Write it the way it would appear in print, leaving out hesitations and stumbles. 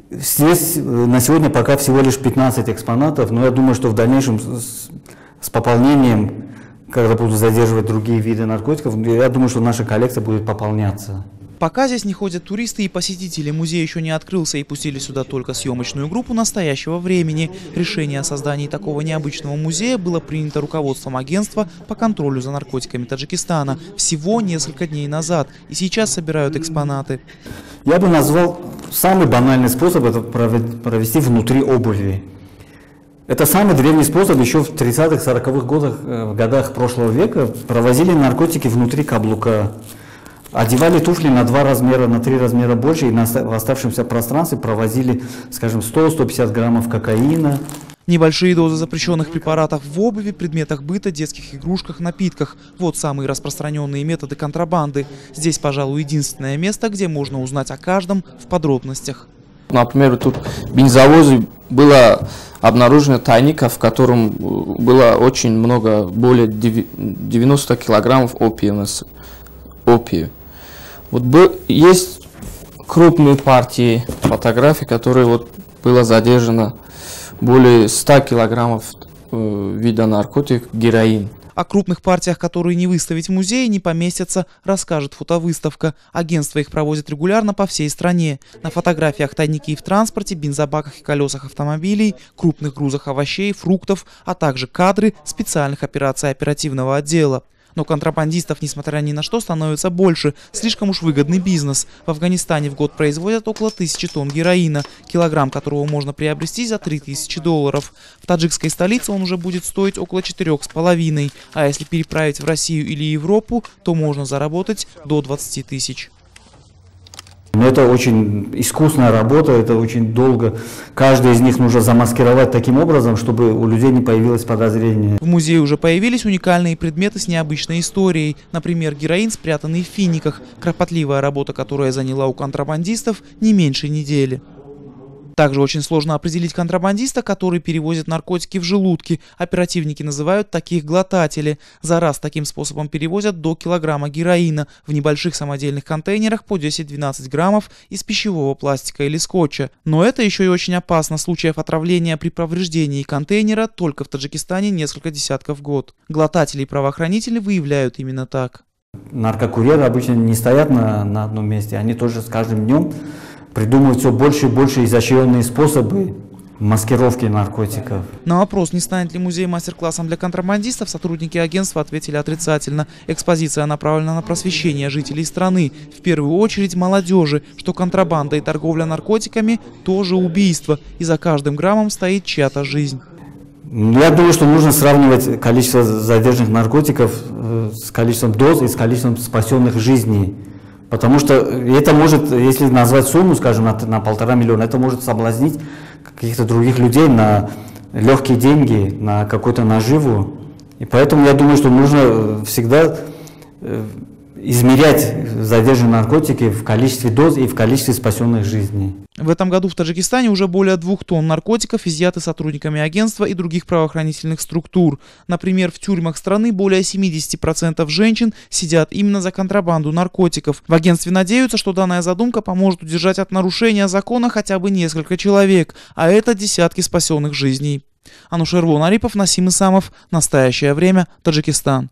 Здесь на сегодня пока всего лишь 15 экспонатов, но я думаю, что в дальнейшем с пополнением, когда будут задерживать другие виды наркотиков, я думаю, что наша коллекция будет пополняться. Пока здесь не ходят туристы и посетители, музей еще не открылся и пустили сюда только съемочную группу настоящего времени. Решение о создании такого необычного музея было принято руководством агентства по контролю за наркотиками Таджикистана всего несколько дней назад, и сейчас собирают экспонаты. Я бы назвал самый банальный способ – это провести внутри обуви. Это самый древний способ. Еще в 30-х, 40-х годах прошлого века провозили наркотики внутри каблука. Одевали туфли на 2 размера, на 3 размера больше, и в оставшемся пространстве провозили, скажем, 100-150 граммов кокаина. Небольшие дозы запрещенных препаратов в обуви, предметах быта, детских игрушках, напитках. Вот самые распространенные методы контрабанды. Здесь, пожалуй, единственное место, где можно узнать о каждом в подробностях. Например, тут в бензовозе было обнаружено тайника, в котором было очень много, более 90 килограммов опия. Вот есть крупные партии фотографий, которые вот было задержано более 100 килограммов вида наркотиков, героин. О крупных партиях, которые не выставить в музее, не поместятся, расскажет фотовыставка. Агентство их проводит регулярно по всей стране. На фотографиях тайники в транспорте, бензобаках и колесах автомобилей, крупных грузах овощей, фруктов, а также кадры специальных операций оперативного отдела. Но контрабандистов, несмотря ни на что, становится больше. Слишком уж выгодный бизнес. В Афганистане в год производят около 1000 тонн героина, килограмм которого можно приобрести за $3000. В таджикской столице он уже будет стоить около 4,5. А если переправить в Россию или Европу, то можно заработать до 20 тысяч. Но это очень искусная работа, это очень долго. Каждый из них нужно замаскировать таким образом, чтобы у людей не появилось подозрение. В музее уже появились уникальные предметы с необычной историей. Например, героин, спрятанный в финиках. Кропотливая работа, которая заняла у контрабандистов не меньше недели. Также очень сложно определить контрабандиста, который перевозит наркотики в желудке. Оперативники называют таких глотатели. За раз таким способом перевозят до килограмма героина в небольших самодельных контейнерах по 10-12 граммов из пищевого пластика или скотча. Но это еще и очень опасно. Случаев отравления при повреждении контейнера только в Таджикистане несколько десятков в год. Глотатели и правоохранители выявляют именно так. Наркокурьеры обычно не стоят на одном месте, они тоже с каждым днем придумывают все больше и больше изощренные способы маскировки наркотиков. На вопрос, не станет ли музей мастер-классом для контрабандистов, сотрудники агентства ответили отрицательно. Экспозиция направлена на просвещение жителей страны, в первую очередь молодежи, что контрабанда и торговля наркотиками тоже убийство, и за каждым граммом стоит чья-то жизнь. Я думаю, что нужно сравнивать количество задержанных наркотиков с количеством доз и с количеством спасенных жизней. Потому что это может, если назвать сумму, скажем, на 1,5 миллиона, это может соблазнить каких-то других людей на легкие деньги, на какую-то наживу. И поэтому я думаю, что нужно всегда измерять задержанные наркотики в количестве доз и в количестве спасенных жизней. В этом году в Таджикистане уже более 2 тонн наркотиков изъяты сотрудниками агентства и других правоохранительных структур. Например, в тюрьмах страны более 70% женщин сидят именно за контрабанду наркотиков. В агентстве надеются, что данная задумка поможет удержать от нарушения закона хотя бы несколько человек, а это десятки спасенных жизней. Анушер Арипов, Насим Исамов. Настоящее время. Таджикистан.